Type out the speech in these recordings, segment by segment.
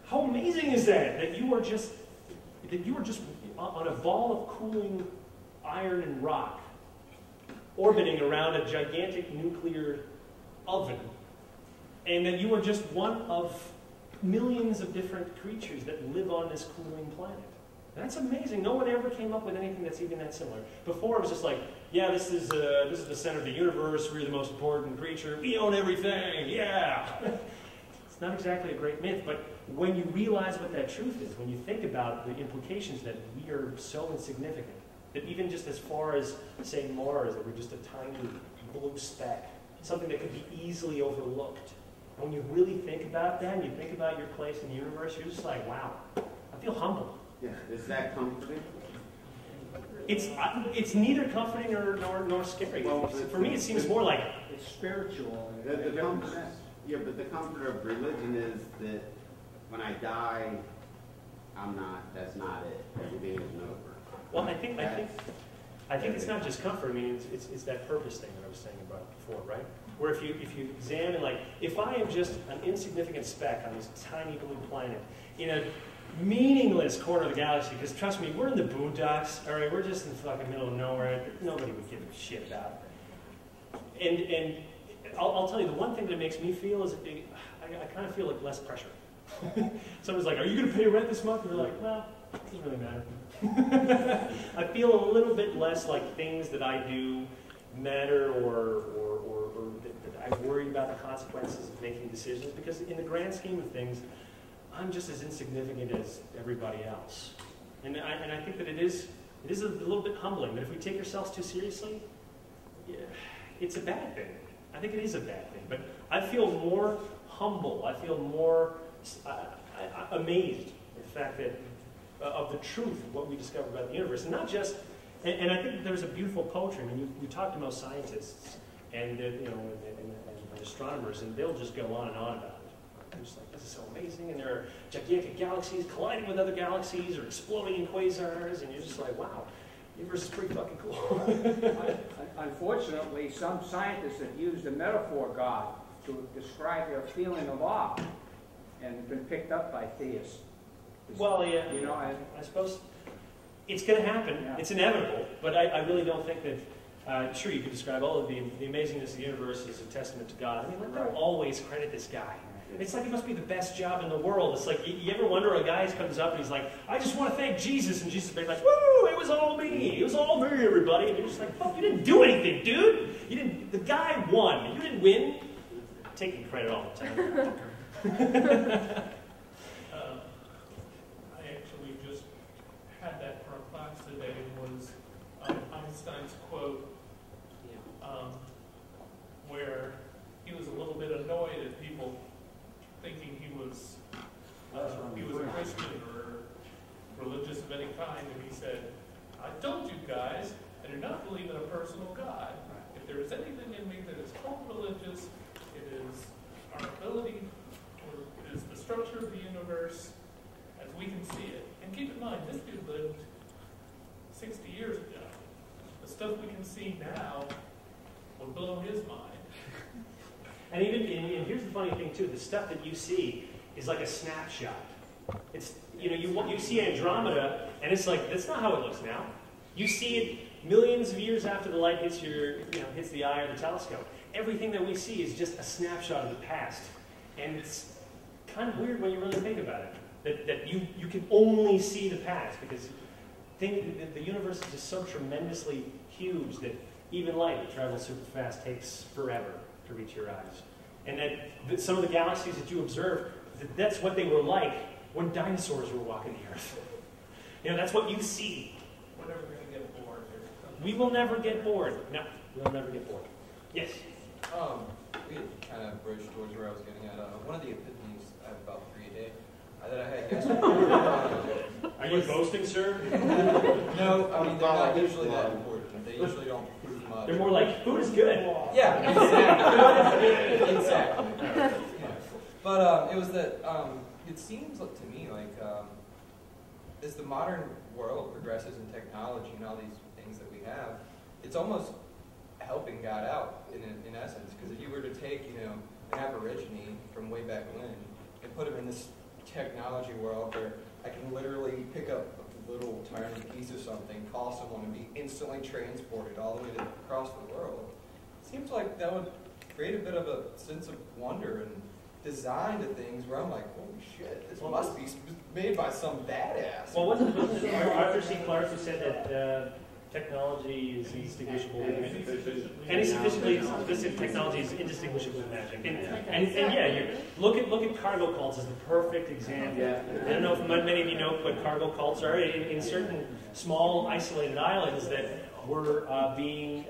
How amazing is that? That you are just on a ball of cooling iron and rock, orbiting around a gigantic nuclear oven, and that you are just one of millions of different creatures that live on this cooling planet. That's amazing. No one ever came up with anything that's even that similar. Before it was just like, yeah, this is the center of the universe. We're the most important creature. We own everything. Yeah. It's not exactly a great myth, but when you realize what that truth is, when you think about the implications that we are so insignificant, that even just as far as, say, Mars, that we're just a tiny blue speck, something that could be easily overlooked. When you really think about that, and you think about your place in the universe, you're just like, wow, I feel humble. Yeah, is that comforting? It's neither comforting nor scary. Well, for me, it seems more like it's spiritual. But the comfort of religion is that when I die, that's not it. Everything is over. Well, I think it's not just comfort. I mean, it's that purpose thing that I was saying about before, right? Where if you examine, like, if I am just an insignificant speck on this tiny blue planet in a meaningless corner of the galaxy, because trust me, we're in the boondocks, all right? We're just in the fucking middle of nowhere. Nobody would give a shit about it. And I'll tell you, the one thing that makes me feel is I kind of feel like less pressure. Someone's like, are you going to pay rent this month? And you're like, well, it doesn't really matter. I feel a little bit less like things that I do matter or that I worry about the consequences of making decisions, because in the grand scheme of things, I'm just as insignificant as everybody else. And I think that it is a little bit humbling that if we take ourselves too seriously, yeah, it's a bad thing. I think it is a bad thing. But I feel more humble. I feel more amazed at the fact that of the truth of what we discover about the universe. And not just, and I think there's a beautiful poetry. I mean, you talk to most scientists and and astronomers, and they'll just go on and on about it. They're just like, this is so amazing, and there are gigantic galaxies colliding with other galaxies or exploding in quasars, and you're just like, wow, the universe is pretty fucking cool. Unfortunately, some scientists have used the metaphor God to describe their feeling of awe, and have been picked up by theists. Well, yeah, you know, I suppose it's going to happen. Yeah. It's inevitable, but I really don't think that. Sure, you could describe all of the amazingness of the universe as a testament to God. I mean, let them always credit this guy. It's like it must be the best job in the world. It's like, you ever wonder, a guy comes up and he's like, I just want to thank Jesus, and Jesus is like, woo, it was all me. It was all me, everybody. And you're just like, fuck, you didn't do anything, dude. You didn't. The guy won. You didn't win. Taking credit all the time. I actually just had that for a class today. Was Einstein's quote, where he was a little bit annoyed at people thinking he was a Christian or religious of any kind, and he said, I told you guys, I do not believe in a personal God. If there is anything in me that is called religious, it is our ability, or it is the structure of the universe as we can see it. And keep in mind, this dude lived 60 years ago. The stuff we can see now would blow his mind. And here's the funny thing too: the stuff that you see is like a snapshot. It's you see Andromeda, and it's like that's not how it looks now. You see it millions of years after the light hits hits the eye of the telescope. Everything that we see is just a snapshot of the past, and it's kind of weird when you really think about it. That you can only see the past because the universe is just so tremendously huge that even light that travels super fast takes forever to reach your eyes. And that some of the galaxies that you observe, that's what they were like when dinosaurs were walking the earth. That's what you see. We're never going to get bored. We will never get bored. No, we'll never get bored. Yes? We kind of broached towards where I was getting at. One of the epiphanies, I have about 3 a day, that I had yesterday. Are you boasting, sir? No, I mean, they're not usually that important. They usually don't prove much. They're more like, food is good. Yeah, exactly. Exactly. Yeah. But it was that, it seems to me like as the modern world progresses in technology and all these things that we have, it's almost helping God out in essence. Because if you were to take, an Aborigine from way back when and put him in this technology world where I can literally pick up a little tiny piece of something, call someone, and be instantly transported all the way across the world. It seems like that would create a bit of a sense of wonder and design to things where I'm like, holy shit, this must be made by some badass. Well, wasn't it Arthur C. Clarke who said that technology is indistinguishable? Any sufficiently sophisticated technology is indistinguishable with magic. And yeah, look at cargo cults as the perfect example. Yeah. I don't know if many of you know what cargo cults are. In certain small isolated islands that were being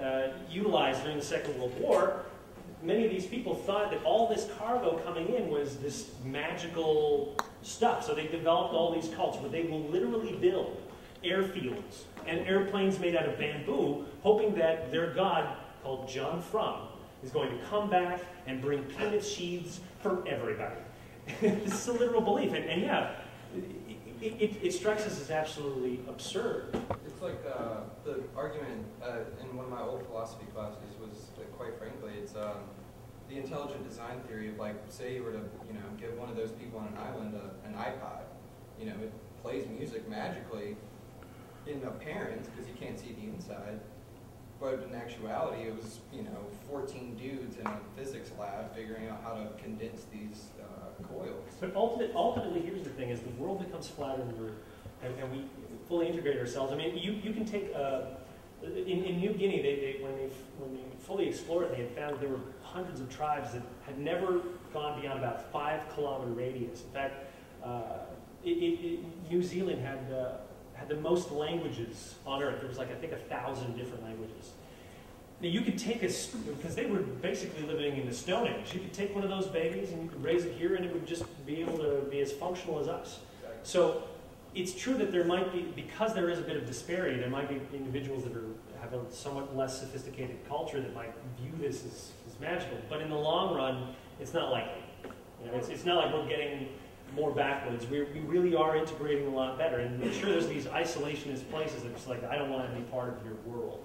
utilized during the Second World War, many of these people thought that all this cargo coming in was this magical stuff. So they developed all these cults where they will literally build airfields and airplanes made out of bamboo, hoping that their god, called John Frum, is going to come back and bring peanut sheaths for everybody. This is a literal belief. And yeah, it strikes us as absolutely absurd. It's like the argument in one of my old philosophy classes was, quite frankly, it's the intelligent design theory of, like, say you were to, give one of those people on an island an iPod, it plays music magically in appearance because you can't see the inside, but in actuality it was, 14 dudes in a physics lab figuring out how to condense these coils. But ultimately, here's the thing: is the world becomes flatter and we fully integrate ourselves. I mean, you can take in New Guinea, when they fully explored it, they had found there were hundreds of tribes that had never gone beyond about 5-kilometer radius. In fact, New Zealand had the most languages on Earth. There was I think 1,000 different languages. Now you could take because they were basically living in the Stone Age. You could take one of those babies and you could raise it here and it would just be able to be as functional as us. So it's true that there might be, because there is a bit of disparity, there might be individuals that have a somewhat less sophisticated culture that might view this as magical. But in the long run, it's not likely. It's not like we're getting more backwards. We really are integrating a lot better. And sure, there's these isolationist places that it's like, I don't want to be part of your world.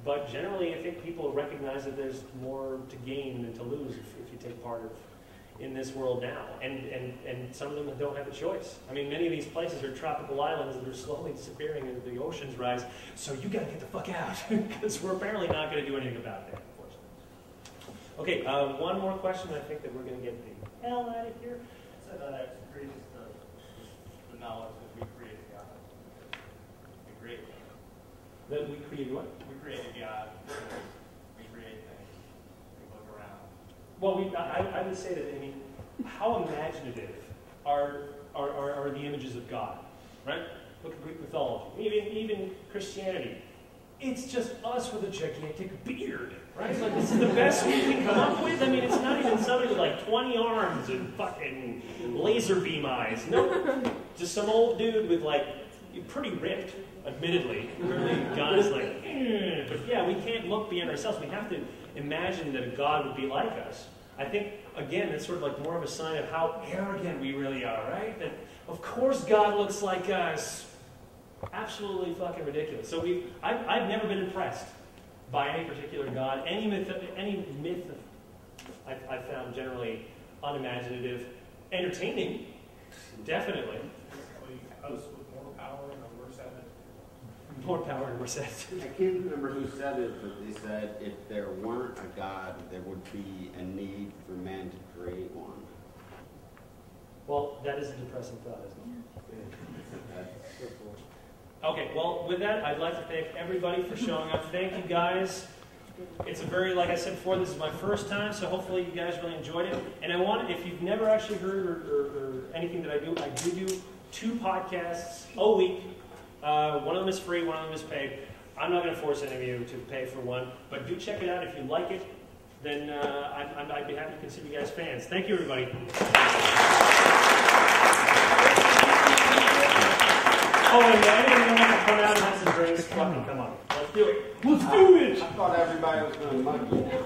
But generally, I think people recognize that there's more to gain than to lose if you take part in this world now. And some of them don't have a choice. I mean, many of these places are tropical islands that are slowly disappearing as the oceans rise. So you got to get the fuck out, because we're apparently not going to do anything about that, unfortunately. Okay, one more question. I think that we're going to get the hell out of here. So that agrees the knowledge that we created God. We created God. That we created what? We created God. We create things. We look around. Well, I would say that, I mean, how imaginative are the images of God, right? Look at Greek mythology, even Christianity. It's just us with a gigantic beard, right? It's like, this is the best we can come up with. I mean, it's not even somebody with like 20 arms and fucking laser beam eyes. Nope. Just some old dude with like, pretty ripped, admittedly. Really, God is like, but yeah, we can't look beyond ourselves. We have to imagine that a God would be like us. I think, again, that's sort of like more of a sign of how arrogant we really are, right? That, of course, God looks like us. Absolutely fucking ridiculous. So I've never been impressed by any particular God. Any myth I've found generally unimaginative, entertaining, definitely. Us with more power and a worse at it. More power and worse at it. I can't remember who said it, but they said if there weren't a God, there would be a need for man to create one. Well, that is a depressing thought, isn't it? Okay, well, with that, I'd like to thank everybody for showing up. Thank you, guys. It's a very, like I said before, this is my first time, so hopefully you guys really enjoyed it. And I want, if you've never actually heard or anything that I do 2 podcasts a week. One of them is free, one of them is paid. I'm not going to force any of you to pay for one, but do check it out. If you like it, then I'd be happy to consider you guys fans. Thank you, everybody. Oh, and anyone who wants to come out and have some drinks, fucking come on. Let's do it. Let's do it! I thought everybody was going to mug you now.